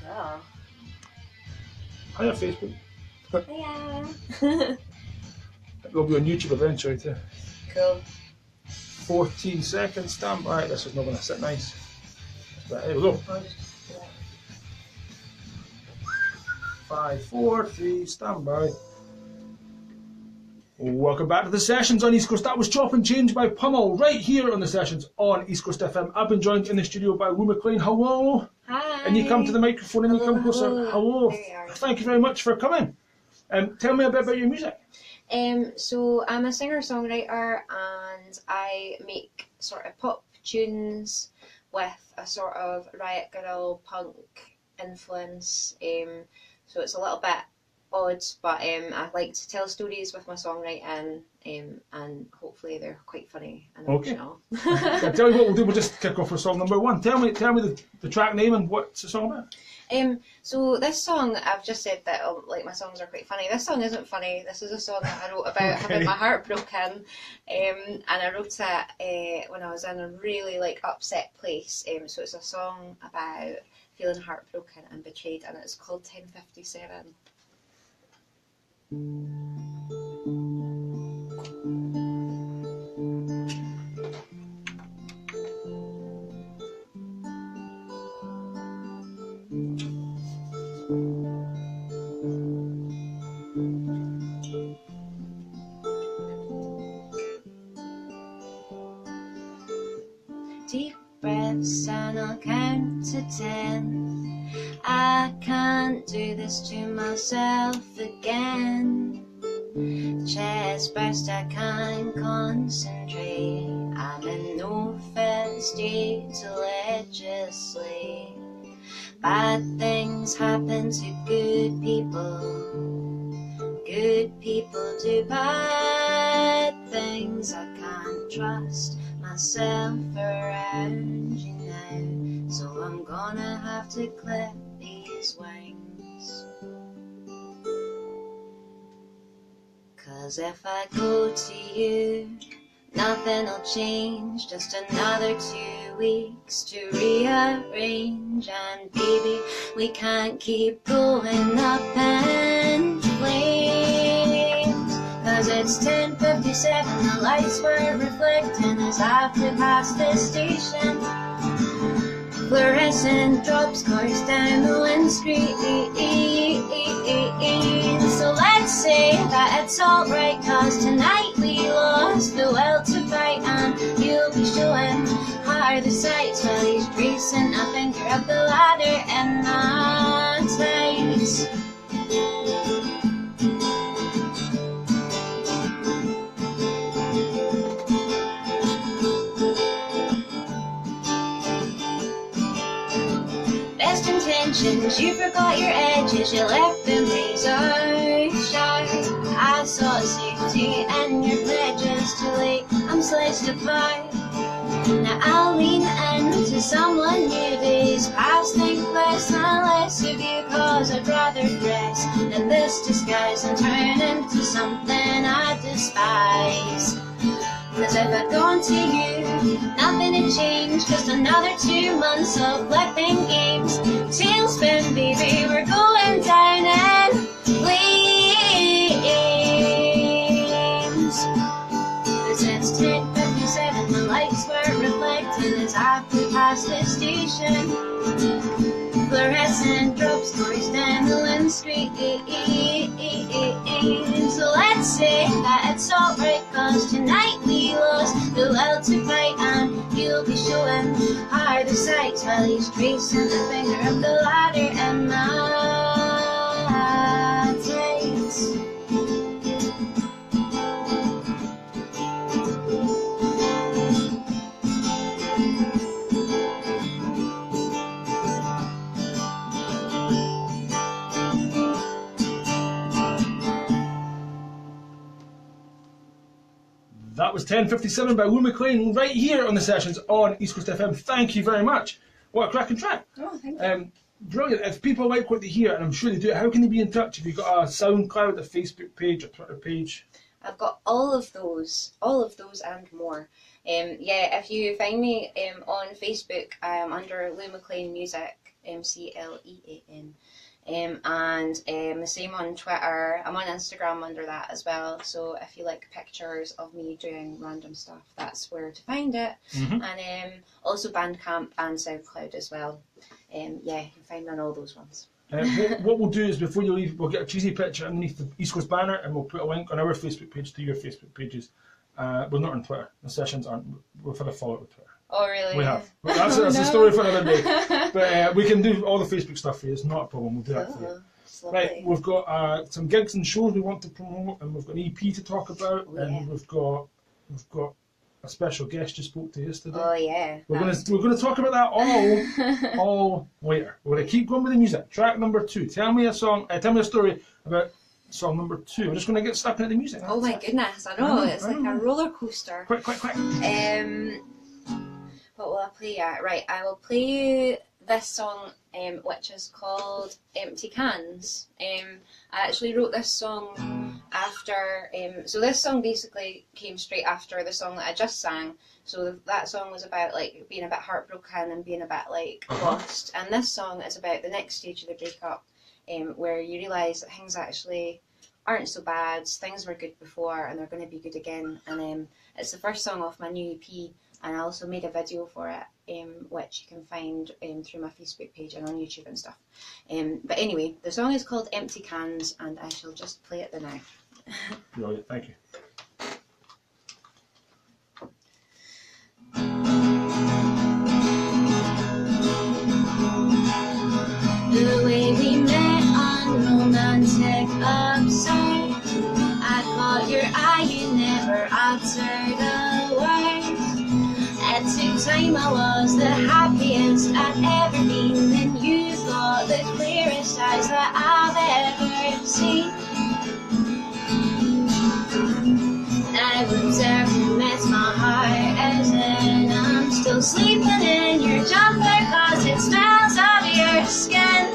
Oh. Hiya, Facebook. Hiya. It'll be on YouTube eventually too. Cool. 14 seconds, stand by. This is not going to sit nice. But here we go. 5, 4, 3, stand by. Welcome back to the sessions on East Coast. That was Chop and Change by Pummel right here on the sessions on East Coast FM. I've been joined in the studio by Lou McLean. Hello. Hi. And you come to the microphone and you come closer. Hello. Thank you very much for coming. Tell me a bit about your music. So I'm a singer-songwriter and I make sort of pop tunes with a sort of Riot Girl punk influence. So it's a little bit odd, but I like to tell stories with my songwriting, and hopefully they're quite funny and original. Okay. Tell you what we'll do. We'll just kick off with song number 1. Tell me the track name and what's the song about. So this song, I've just said that like my songs are quite funny. This song isn't funny. This is a song that I wrote about having my heart broken, and I wrote it when I was in a really like upset place. So it's a song about feeling heartbroken and betrayed, and it's called 1057. Deep breaths and I'll count to 10. I can't do this to myself again. Chest burst, I can't concentrate. I'm in no fit state to legislate. Bad things happen to good people. Good people do bad things. I can't trust myself around you now, so I'm gonna have to clip these wings. 'Cause if I go to you, nothing'll change. Just another 2 weeks to rearrange. And baby, we can't keep going up in flames. 'Cause it's 10:57, the lights were reflecting as I flew past this station. Fluorescent drops course down the windscreen. So let's say that it's alright, 'cause tonight we lost the will to fight. And you'll be showing her the sights while he's tracing a finger up the ladder in my tights. Best intentions, you forgot your edges, you left them razor sharp. I saw safety in your pledges, too late, I'm sliced apart. Now I'll lean into someone new, days past, think less and less of you. 'Cause I'd rather dress in this disguise and turn into something I despise. 'Cause if I'd gone to you, nothing had changed. Just another 2 months of flipping games. Tailspin, baby, we're going down in flames. 'Cause it's 10:57, the lights were reflecting as I flew past the station. Fluorescent drops course down the windscreen. So let's say that it's alright, 'cause tonight we lost the will to fight. And you'll be showing her the sights while he's tracing a finger up the ladder in my tights. That was 10:57 by Lou McLean right here on the sessions on East Coast FM. Thank you very much. What a cracking track. Oh, thank you. Brilliant. If people like what they hear, and I'm sure they do, how can they be in touch? Have you got a SoundCloud, a Facebook page, a Twitter page? I've got all of those and more. If you find me on Facebook, I am under Lou McLean Music. McLean. And the same on Twitter. I'm on Instagram under that as well. So if you like pictures of me doing random stuff, that's where to find it. And also Bandcamp and SoundCloud as well. Yeah, you can find me on all those ones. What we'll do is before you leave, we'll get a cheesy picture underneath the East Coast banner, and we'll put a link on our Facebook page to your Facebook pages. We're not on Twitter. The sessions aren't. We've had a fallout with Twitter. Oh, really? We have. But that's a story for another day. But we can do all the Facebook stuff for you. It's not a problem. We'll do that for you. Right, we've got some gigs and shows we want to promote, and we've got an EP to talk about, and we've got a special guest you spoke to yesterday. Oh yeah. We're gonna talk about that all later. We're gonna keep going with the music. Track number 2. Tell me a story about song number 2. We're just gonna get stuck into the music. Oh my goodness, I know. It's like a roller coaster. Quick. What will I play at? Right, I will play you this song, which is called Empty Cans. I actually wrote this song after, so this song basically came straight after the song that I just sang. So that song was about like being a bit heartbroken and being a bit like lost. And this song is about the next stage of the breakup, where you realise that things actually aren't so bad, things were good before and they're going to be good again. And it's the first song off my new EP. And I also made a video for it, which you can find through my Facebook page and on YouTube and stuff. But anyway, the song is called Empty Cans, and I shall just play it now. Brilliant, thank you. The way we met unromantic upside. I caught your eye, you never uttered a word. At the time I was the happiest I'd ever been. Then you got the clearest eyes that I've ever seen. I would dare to mess my heart as in I'm still sleeping in your jumper, cause it smells of your skin.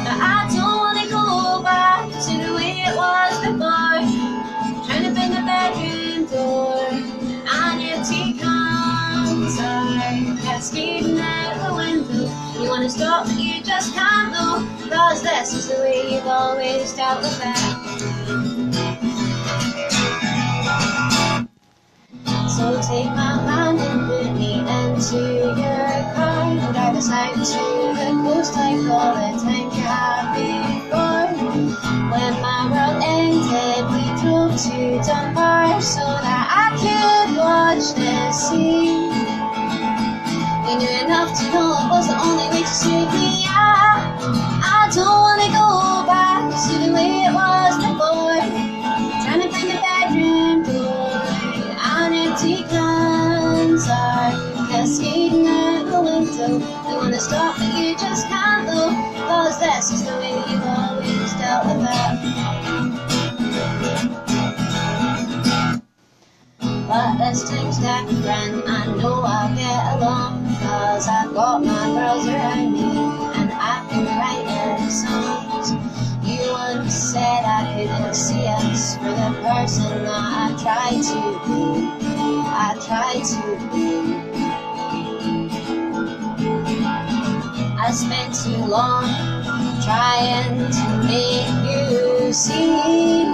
But I don't want to go back to the way it was before. Trying to bend the bedroom door, and empty cans are cascading out the window. You want to stop but you just can't though, cause this is the way you've always dealt with it. So take my hand and put me into your car. We'll drive us out to the coast like all the times you had before. When my world ended, we drove to Dunbar so that I could watch the sea. We knew enough to know it was the only way to suit me. I don't want to go back to the way it was before. Trying to find the bedroom door, and empty cans are cascading out the window. You want to stop but you just can't though, cause this is the way you've always dealt with it. But this time's different, I know I'll get along, cause I've got my girls around me, and I've been writing songs. You once said I couldn't see us for the person that I tried to be. I tried to be. I spent too long trying to make you see.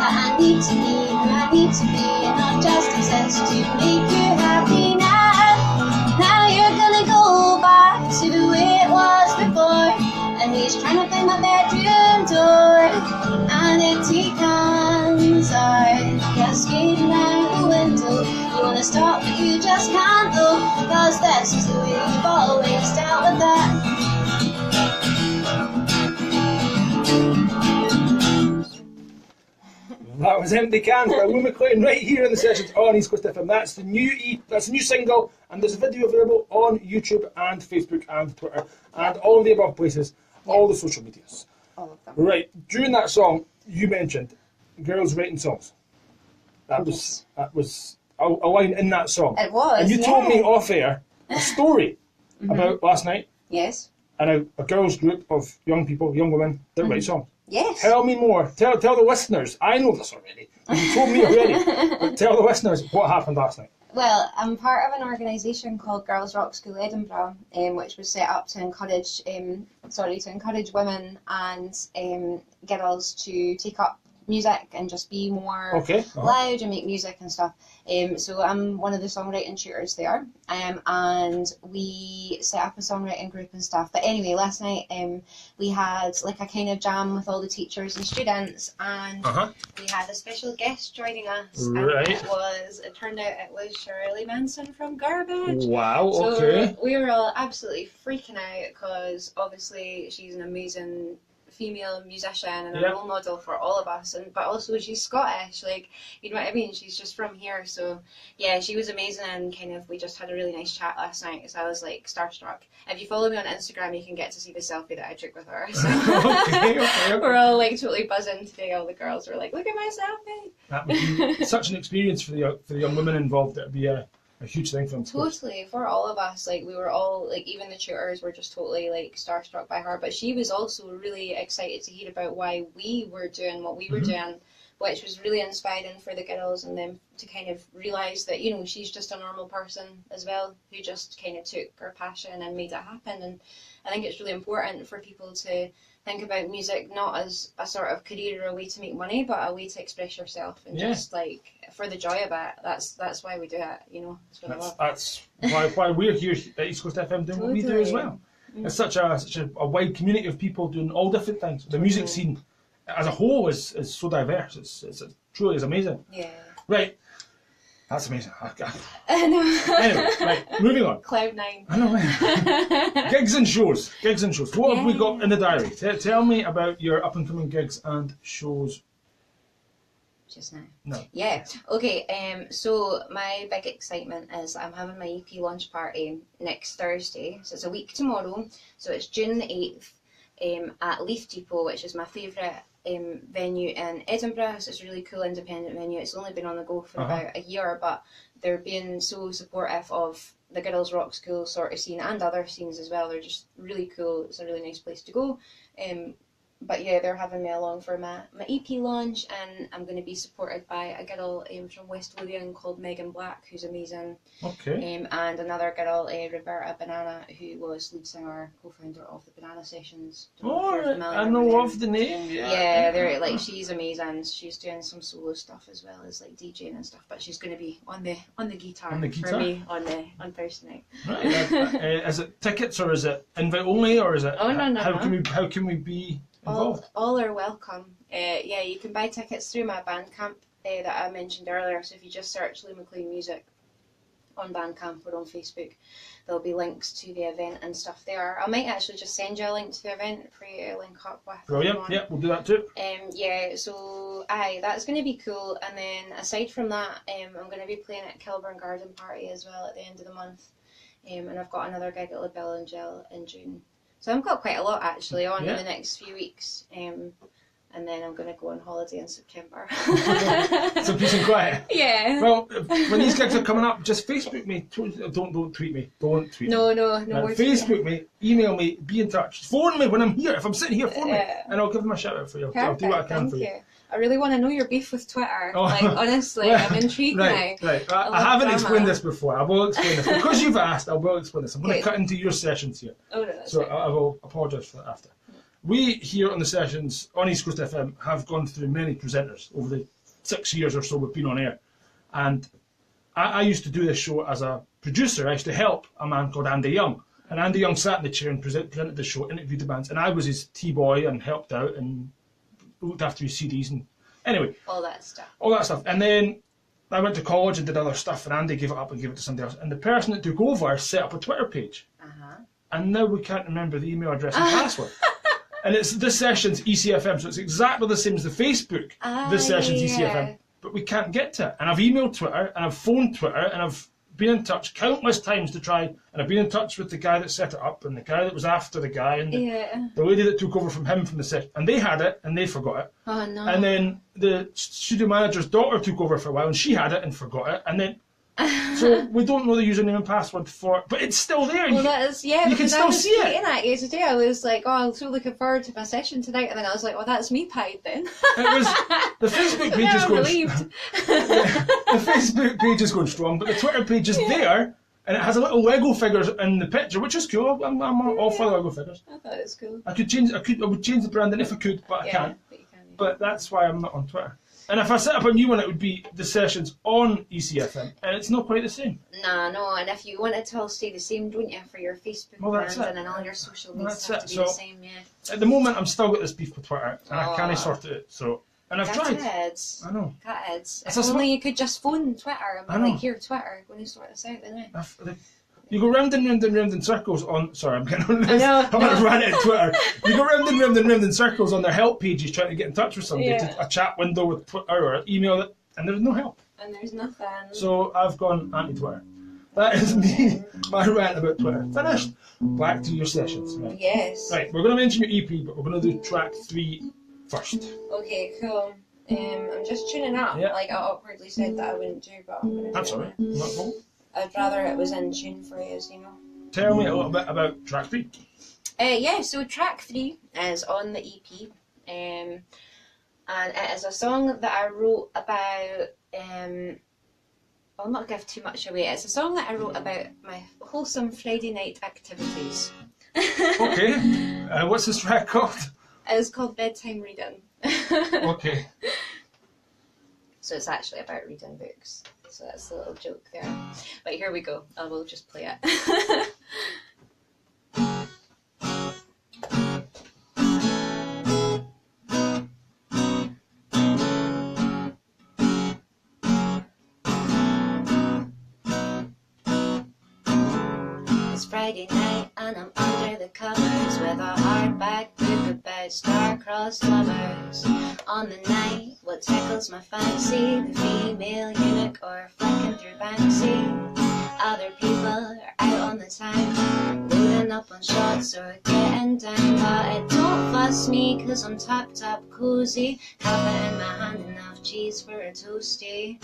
I need to be, and I need to be, and not just exist to make you happy now. Now you're gonna go back to the way it was before, and he's trying to find my bedroom door, and empty cans are cascading out the window. You wanna stop but you just can't though, cause this is the way you've always dealt with that. That was Empty Cans by McLean right here in the sessions on East Coast FM. That's the new single, and there's a video available on YouTube and Facebook and Twitter and all of the above places, all the social medias. All of them. Right, during that song, you mentioned girls writing songs. That was a line in that song. It was, and you told me off air a story about last night. Yes. And a girls group of young people, young women that write songs. Yes. Tell me more. Tell the listeners. I know this already. You told me already. But tell the listeners what happened last night. Well, I'm part of an organisation called Girls Rock School Edinburgh, which was set up to encourage women and girls to take up music and just be more loud and make music and stuff. So I'm one of the songwriting tutors there, and we set up a songwriting group and stuff. But anyway, last night we had like a kind of jam with all the teachers and students, and we had a special guest joining us. Right. And it turned out it was Shirley Manson from Garbage. Wow, so okay. We were all absolutely freaking out because obviously she's an amazing female musician and a role model for all of us, but also she's Scottish, like, you know what I mean, she's just from here. So yeah, she was amazing, and kind of we just had a really nice chat last night, so I was like starstruck. If you follow me on Instagram, you can get to see the selfie that I took with her. So okay. We're all like totally buzzing today. All the girls were like, look at my selfie. That would be such an experience for the young women involved. It would be a huge thing for them. Totally, for all of us. Like, we were all, like, even the tutors were just totally, like, starstruck by her. But she was also really excited to hear about why we were doing what we were doing, which was really inspiring for the girls and them to kind of realise that, you know, she's just a normal person as well, who just kind of took her passion and made it happen. And I think it's really important for people to think about music not as a sort of career or a way to make money, but a way to express yourself and just like for the joy of it. That's why we do it, you know. That's why we're here at East Coast FM doing what we do as well. It's such a wide community of people doing all different things. The music scene as a whole is so diverse. It truly is amazing. Yeah. Right. That's amazing. I know. Anyway, right, moving on. Cloud9. I know, man. Gigs and shows. What have we got in the diary? Tell me about your up-and-coming gigs and shows. Just now? No. Yeah. Okay, so my big excitement is I'm having my EP launch party next Thursday. So it's a week tomorrow. So it's June the 8th at Leaf Depot, which is my favourite venue in Edinburgh. So it's a really cool independent venue. It's only been on the go for about a year, but they're being so supportive of the Girls Rock School sort of scene and other scenes as well. They're just really cool. It's a really nice place to go. But yeah, they're having me along for my EP launch, and I'm going to be supported by a girl from West Lothian called Megan Black, who's amazing. Okay. And another girl, Roberta Banana, who was lead singer, co-founder of the Banana Sessions. I know of the name. Yeah, they're like, she's amazing. She's doing some solo stuff as well as like DJing and stuff. But she's going to be on the guitar for me on Thursday night. Right. Is it tickets or is it invite only or is it? Oh no. How can we be involved? All are welcome. Yeah, you can buy tickets through my Bandcamp that I mentioned earlier. So if you just search Lou McLean Music on Bandcamp or on Facebook, there'll be links to the event and stuff there. I might actually just send you a link to the event for you to link up with. Brilliant. Yeah, we'll do that too. Yeah, so that's going to be cool. And then aside from that, I'm going to be playing at Kilburn Garden Party as well at the end of the month. And I've got another gig at La Belle and Gel in June. So I've got quite a lot actually on in the next few weeks. And then I'm going to go on holiday in September. So peace and quiet. Yeah. Well, when these gigs are coming up, just Facebook me. Don't tweet me. Don't tweet me. No. Facebook me, email me, be in touch. Phone me when I'm here. If I'm sitting here, phone me. And I'll give them a shout out for you. Perfect, I'll do what I can for you. I really want to know your beef with Twitter. Like, honestly, I'm intrigued now. Right. I haven't explained this before. I will explain this. Because you've asked, I will explain this. I'm going to cut into your sessions here. Oh, no, that's so right. I will apologise for that after. We here on the sessions on East Coast FM have gone through many presenters over the 6 years or so we've been on air. And I used to do this show as a producer. I used to help a man called Andy Young. And Andy Young sat in the chair and presented the show, interviewed the bands. And I was his T-boy and helped out and looked after his CDs and anyway. All that stuff. And then I went to college and did other stuff, and Andy gave it up and gave it to somebody else. And the person that took over set up a Twitter page. And now we can't remember the email address and password. And it's this session's ECFM, so it's exactly the same as the Facebook, this session's ECFM. But we can't get to it. And I've emailed Twitter, and I've phoned Twitter, and I've been in touch countless times to try, and I've been in touch with the guy that set it up, and the guy that was after the guy, and the lady that took over from him from the session. And they had it, and they forgot it. Oh, no. And then the studio manager's daughter took over for a while, and she had it and forgot it. And then So we don't know the username and password for it, but it's still there. Well, that is, yeah, you can still see it. At you today. I was like, oh, I'm so looking forward to my session tonight, and then I was like, well, that's me pied then. It was the Facebook page is going. The Facebook page is going strong, but the Twitter page is there, and it has a little Lego figures in the picture, which is cool. I'm all for Lego figures. I thought it was cool. I would change the branding if I could, but I can't. But you can, yeah. But that's why I'm not on Twitter. And if I set up a new one, it would be the sessions on ECFM, and it's not quite the same. Nah, no, and if you want it to all stay the same, don't you, for your Facebook brand and all your social media have to be the same, yeah. At the moment, I'm still got this beef with Twitter, and I can't sort it out, so... And I've tried. Heads. I know. Cat heads. If only you could just phone Twitter and be like, here, Twitter, going to sort this out, then. You go round and round and round in circles on... Sorry, I'm getting on this. I know. I'm going to rant at Twitter. You go round and round and round in circles on their help pages trying to get in touch with somebody. A chat window with Twitter or email it, and there's no help. And there's nothing. So I've gone anti-Twitter. That is me, my rant about Twitter. Finished. Back to your sessions. Right. Yes. Right, we're going to mention your EP, but we're going to do track 3 first. Okay, cool. I'm just tuning up. Yeah. Like I awkwardly said that I wouldn't do, but I'm going to do That's alright. Not cool. I'd rather it was in tune for you, you know. Tell me a little bit about track 3. Yeah, so track 3 is on the EP, and it is a song that I wrote about. I'll not give too much away. It's a song that I wrote about my wholesome Friday night activities. Okay. What's this track called? It's called Bedtime Reading. Okay. So it's actually about reading books. So that's a little joke there. But here we go. I will just play it. It's Friday night and I'm under the covers with a hardback book about star-crossed lovers. On the night, what tickles my fancy, the female eunuch or flicking through Banksy. Other people are out on the time, loading up on shots or getting down, but it don't fuss me cause I'm tucked up cozy, have it in my hand, enough cheese for a toasty.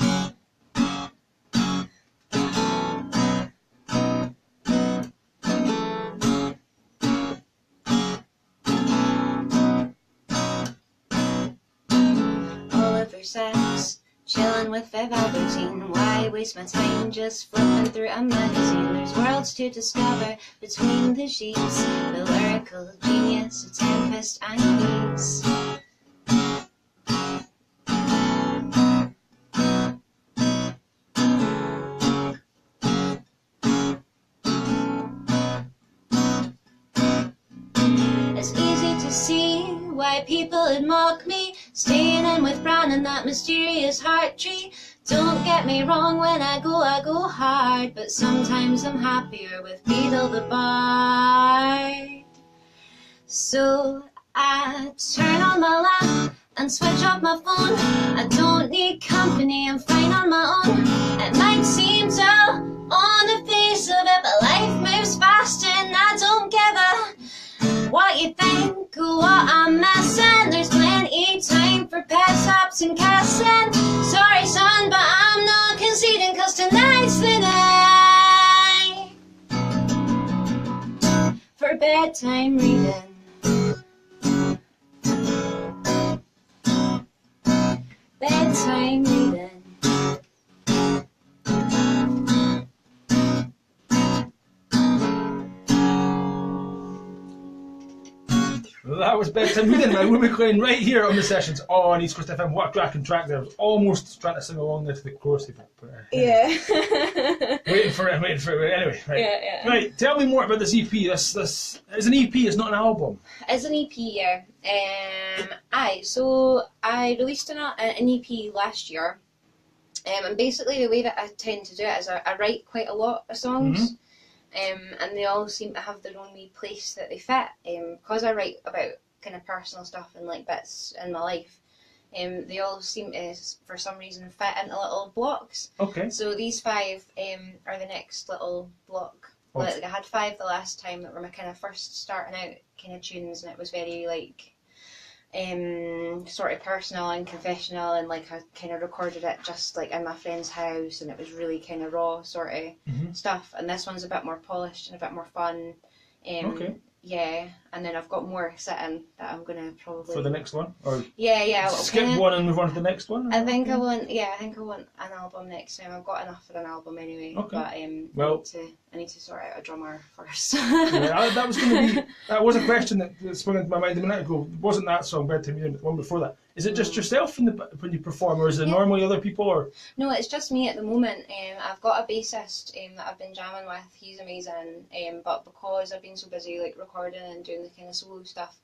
Sex, chilling with Viv Albertine. Why waste my time just flipping through a magazine? There's worlds to discover between the sheets, the lyrical genius of Tempest and Peace. It's easy to see why people would mock me, staying in with Bran and that mysterious heart tree. Don't get me wrong, when I go hard, but sometimes I'm happier with Beetle the Bard. So I turn on my lamp and switch off my phone. I don't need company, I'm fine on my own. It might seem dull on the face of it, but life moves fast and I don't give a what you think or what I'm missing. There's plenty time for pet stops and kissing. Sorry son, but I'm not conceding, cause tonight's the night for bedtime reading. Bedtime reading. That was bedtime reading by McLean right here on the sessions on ECFM. What a cracking track there. I was almost trying to sing along there to the chorus. Yeah. waiting for it. Anyway, right. Yeah. Right, tell me more about this EP. This is an EP, it's not an album. It's an EP, yeah. So I released an EP last year. And basically the way that I tend to do it is I write quite a lot of songs. Mm-hmm. And they all seem to have their own wee place that they fit. Because I write about kind of personal stuff and like bits in my life, they all seem to, for some reason, fit into little blocks. Okay. So these 5 are the next little block. Okay. Like, I had 5 the last time that were my kind of first starting out kind of tunes, and it was very like sort of personal and confessional, and like I kind of recorded it just like in my friend's house, and it was really kind of raw sort of stuff. And this one's a bit more polished and a bit more fun. Okay. Yeah, and then I've got more sitting that I'm gonna probably For the next one, or yeah. skip one and move on to the next one. I think I want an album next time. I've got enough for an album anyway. Okay. But Well, I need to sort out a drummer first. yeah, that was a question that sprung into my mind a minute ago. Wasn't that song Bedtime Music, the one before that? Is it just yourself when you perform, or is it normally other people? Or no, it's just me at the moment. I've got a bassist that I've been jamming with. He's amazing. But because I've been so busy like recording and doing the kind of solo stuff,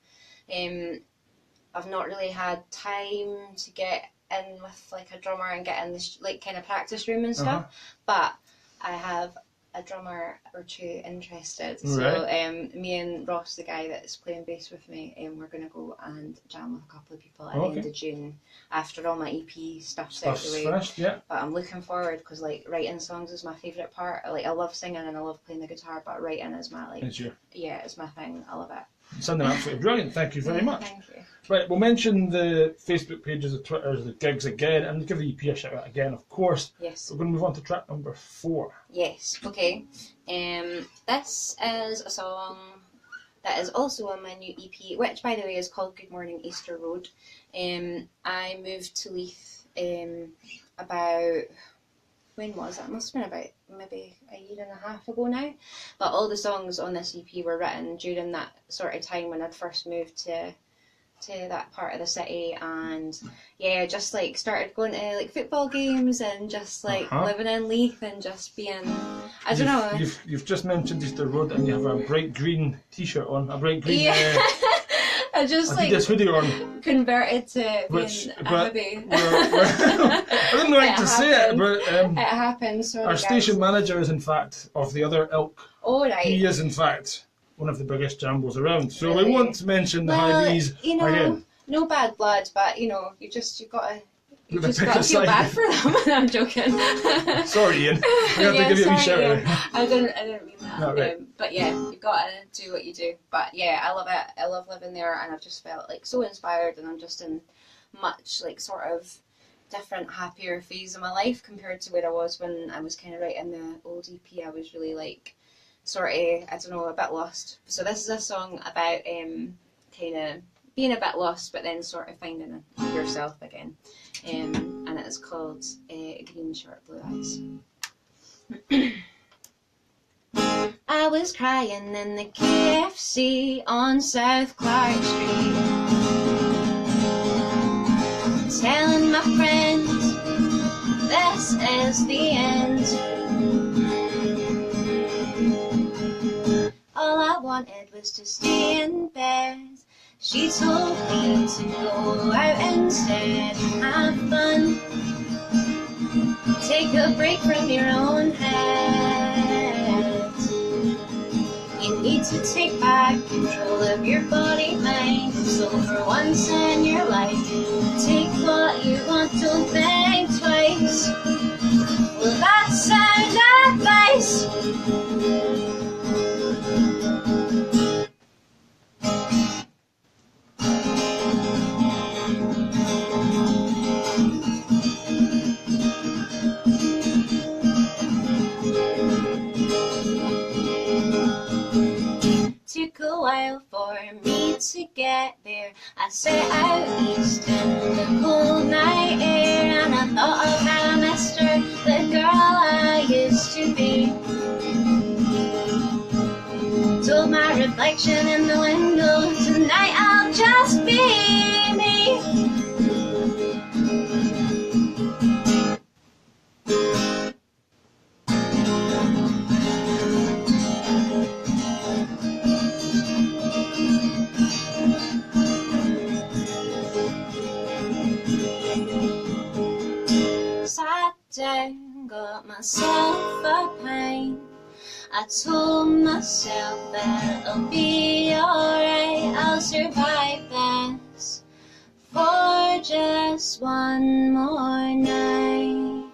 I've not really had time to get in with like a drummer and get in this like kind of practice room and stuff. But I have a drummer or two interested. So me and Ross, the guy that's playing bass with me, we're going to go and jam with a couple of people at the end of June after all my EP stuff's out the way. Finished, yeah. But I'm looking forward because like writing songs is my favourite part. Like I love singing and I love playing the guitar, but writing is my like it's my thing. I love it. Sounding absolutely brilliant. Thank you very much. Thank you. Right, we'll mention the Facebook pages, the Twitters, the gigs again, and give the EP a shout out again, of course. Yes. We're going to move on to track number 4. Yes. Okay. This is a song that is also on my new EP, which, by the way, is called Good Morning Easter Road. I moved to Leith about... When was it? It must have been about maybe a year and a half ago now. But all the songs on this EP were written during that sort of time when I'd first moved to that part of the city, and just like started going to like football games and just like living in Leith and just being I don't know. You've just mentioned Easter Road and you have a bright green t-shirt on, a bright green I just Adidas hoodie on. Converted to being a hippie. I don't like to say it, but it happens. Our station manager is in fact of the other ilk. Oh right. He is in fact one of the biggest jambos around. So we won't mention the high B's again. No bad blood, but you've got to feel bad for them. I'm joking. Sorry, Ian. We have to give you a wee shout out. I didn't mean that. No, right. But yeah, you've got to do what you do. But yeah, I love it. I love living there, and I've just felt like so inspired, and I'm just in much like sort of different, happier phase of my life compared to where I was when I was kind of writing the old EP. I was really like sort of, I don't know, a bit lost. So this is a song about kind of being a bit lost, but then sort of finding yourself again. And it is called Green Shirt, Blue Eyes. I was crying in the KFC on South Clark Street, telling my friends this is the end. All I wanted was to stay in bed. She told me to go out instead, have fun, take a break from your own head. You need to take back control of your body, mind, and soul for once in your life. Take what you want, don't think twice. Will that sound advice? Took a while for me to get there. I set out east in the cold night air, and I thought of how I missed her, the girl I used to be. Told my reflection in the window, tonight I'll just be me. Sat down, got myself a pint. I told myself that it'll be alright, I'll survive this for just one more night.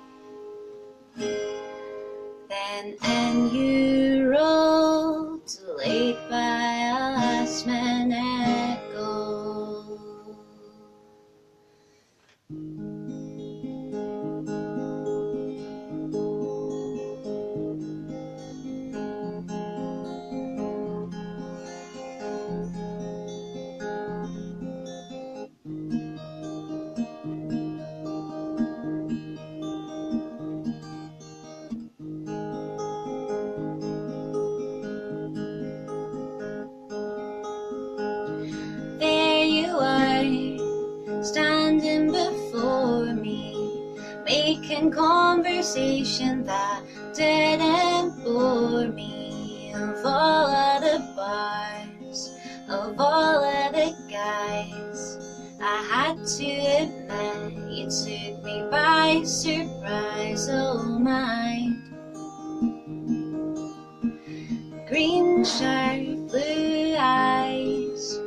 Then and you rolled late by a last minute goal. making conversation that didn't bore me. Of all of the bars, of all of the guys, I had to admit you took me by surprise. Oh my. Green shirt, blue eyes.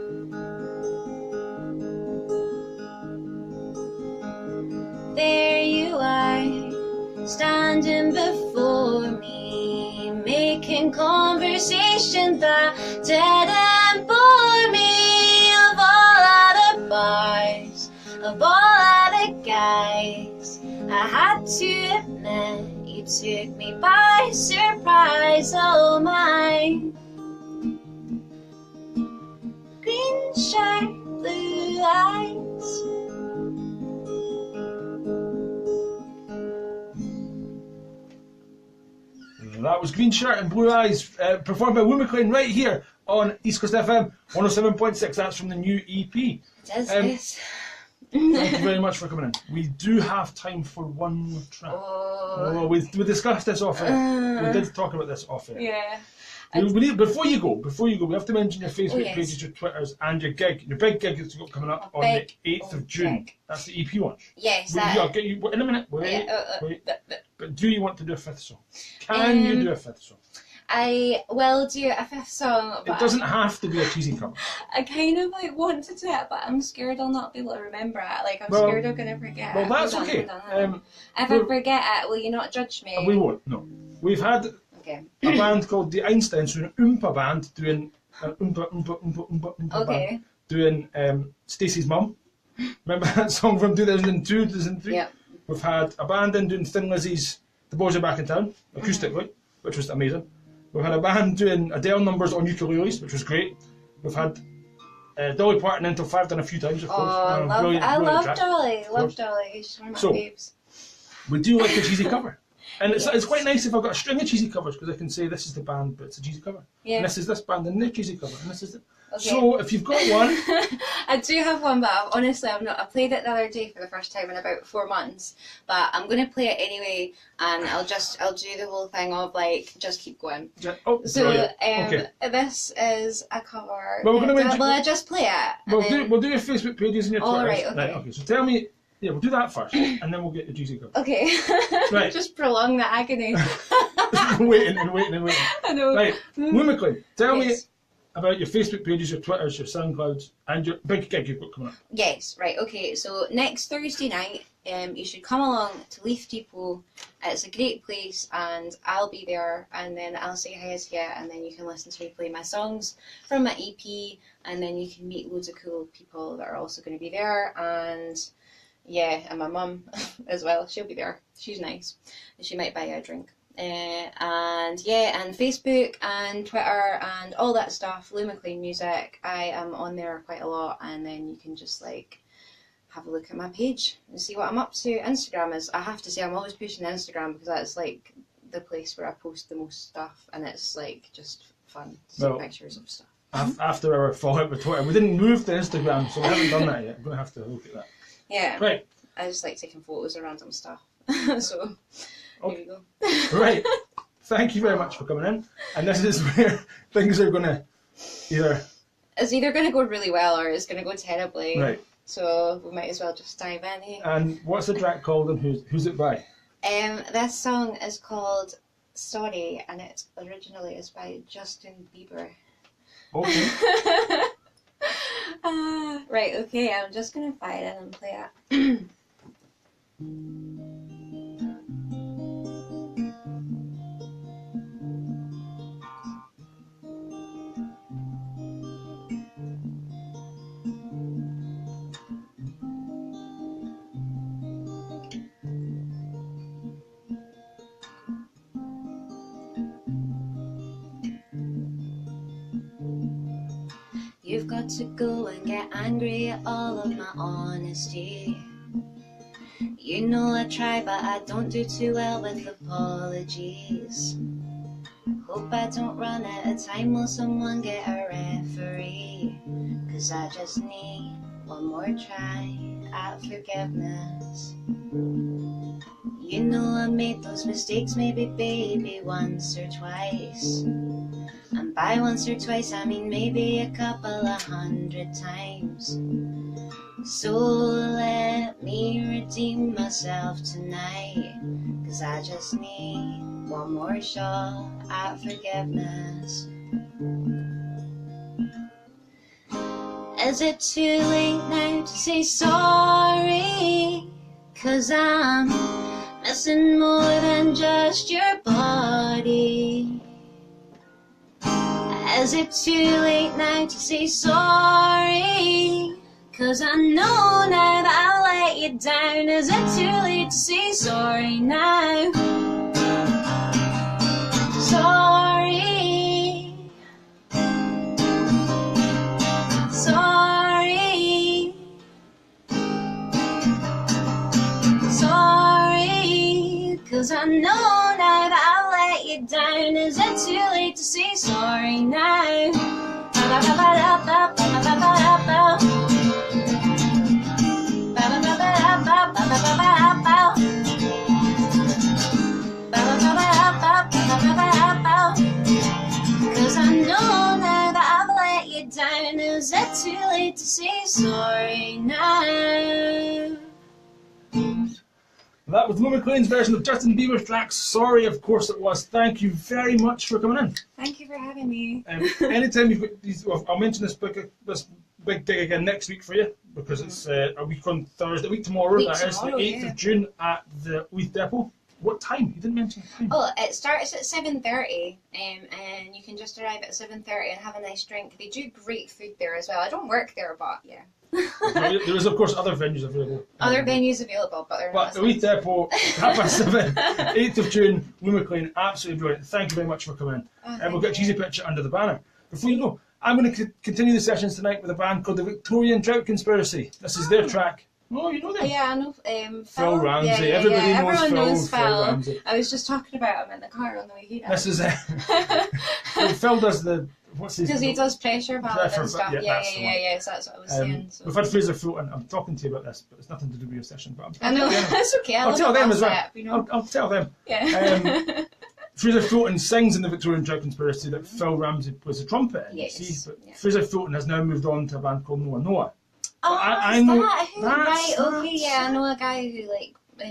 There you are, standing before me, making conversation that didn't bore me. Of all of the bars, of all of the guys, I had to admit you took me by surprise. Oh my. Green shirt, blue eyes. That was Green Shirt and Blue Eyes, performed by McLean right here on East Coast FM 107.6. That's from the new EP. It is, yes. Thank you very much for coming in. We do have time for one more track. We discussed this off air. We did talk about this off air. Yeah. Before you go, we have to mention your Facebook pages, your Twitters, and your gig. Your big gig is coming up on the 8th of June. Gig. That's the EP one. Yes. I'll get you in a minute. Wait. But do you want to do a fifth song? Can you do a fifth song? I will do a fifth song. It doesn't have to be a cheesy cover. I kind of want to do it, but I'm scared I'll not be able to remember it. Like, I'm scared I'm going to forget it. Well, that's Hold okay. on. If I forget it, will you not judge me? We won't, no. We've had a band called the Einsteins, an Oompa band, doing an Oompa band, doing Stacey's Mum. Remember that song from 2002, 2003? Yeah. We've had a band in doing Thin Lizzy's The Boys Are Back in Town, acoustically, which was amazing. We've had a band doing Adele numbers on ukuleles, which was great. We've had Dolly Parton Until 5 done a few times, of course. I love Dolly. Love Dolly. She's one of my faves. We do like a cheesy cover. And it's quite nice if I've got a string of cheesy covers, because I can say this is the band, but it's a cheesy cover. Yeah. And this is this band, and their cheesy cover. And this is the... Okay. So if you've got one... I do have one, but honestly I played it the other day for the first time in about 4 months. But I'm going to play it anyway, and I'll do the whole thing of like, just keep going. This is a cover. Well, we're going to mention... Will I just play it? We'll do your Facebook pages and your Twitter. Right, okay. So tell me... Yeah, we'll do that first, and then we'll get the cheesy cover. Okay. Right. Just prolong the agony. waiting. I know. Right. McLean, tell me about your Facebook pages, your Twitters, your SoundClouds, and your big gig you've got coming up. Yes, right, okay. So next Thursday night, you should come along to Leaf Depot. It's a great place, and I'll be there, and then I'll say hi to you, and then you can listen to me play my songs from my EP, and then you can meet loads of cool people that are also going to be there, and my mum as well. She'll be there. She's nice. She might buy you a drink. And Facebook and Twitter and all that stuff, Lou McLean Music. I am on there quite a lot, and then you can just like have a look at my page and see what I'm up to. Instagram is, I have to say, I'm always pushing Instagram because that's like the place where I post the most stuff, and it's like just fun to see pictures of stuff. After our fallout with Twitter, we didn't move to Instagram, so we haven't done that yet. We're going to have to look at that. Yeah. Right. I just like taking photos of random stuff. So, here you go. Right. Thank you very much for coming in. And this is where things are going to It's either going to go really well or it's going to go terribly. Right. So, we might as well just dive in here. And what's the track called, and who's it by? This song is called Sorry, and it originally is by Justin Bieber. Okay. Right, okay, I'm just going to fire it and play it. You've got to go and get angry at all of my honesty. You know I try, but I don't do too well with apologies. Hope I don't run out of time. Will someone get a referee? 'Cause I just need one more try at forgiveness. You know I made those mistakes maybe, baby, once or twice. And by once or twice I mean maybe a couple of 100 times. So let me redeem myself tonight, 'cause I just need one more shot at forgiveness. Is it too late now to say sorry? 'Cause I'm missing more than just your body. Is it too late now to say sorry? 'Cause I know now that I let you down. Is it too late to say sorry now? Sorry. Sorry. Sorry. 'Cause I know now that I let you down. Is it too late to say sorry now? Cause I know now that I've let you down. Is it too late to say sorry now? That was McLean's version of Justin Bieber's track Sorry, of course it was. Thank you very much for coming in. Thank you for having me. Anytime you've got these, well, I'll mention this big gig again next week for you, because it's a week on Thursday, a week tomorrow, the 8th of June at the Leith Depot. What time? You didn't mention the time. Oh, it starts at 7:30, and you can just arrive at 7:30 and have a nice drink. They do great food there as well. I don't work there, but yeah. There is, of course, other venues available. Other venues available, but they're not. But the Leith Depot, 7:30, 8th of June, Lou McLean, absolutely brilliant. Thank you very much for coming in. And we'll get a cheesy picture under the banner. Before you go, I'm going to continue the sessions tonight with a band called the Victorian Drought Conspiracy. This is their track. Oh, you know them? Yeah, I know. Phil Ramsey. Yeah, Everybody knows Everyone knows Phil Ramsey. I was just talking about him in the car on the way here. This is Phil does the, what's his? Because he does Pressure Ballad and stuff. Yeah, So that's what I was saying. So. We've had Fraser Fulton. I'm talking to you about this, but it's nothing to do with your session. But I know, that's okay. I'll tell them as well. You know? I'll tell them. Yeah. Fraser Fulton sings in the Victorian Drought Conspiracy that Phil Ramsey plays the trumpet in. Yes. See, but Fraser Fulton has now moved on to a band called Noah Noah. Oh, I know that who? Right, okay, that's yeah, I know a guy who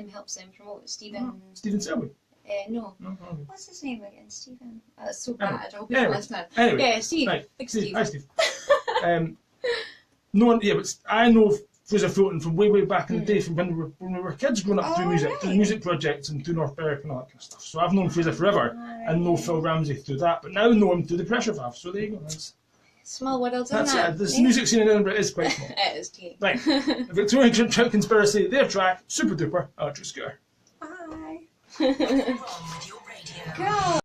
helps them promote Stephen. Stephen Selby. No. No, okay. What's his name again? Stephen. That's so bad. I hope Anyway, you're listening. Anyway, Yeah, Steve. right. Big Steve. Steve. Hi, Steve. No one, yeah, but I know Fraser Fulton from way back in the day, from when we were kids growing up doing music, doing music projects and doing North Berwick and all that kind of stuff. So I've known Fraser forever and know Phil Ramsey through that, but now know him through the Pressure Valve. So there you go. Small world, isn't That's it? it. This music scene in Edinburgh is quite small. It is too. Right. The Victorian Drought Conspiracy, their track, Super Duper, Electric Scooter. Bye. Go.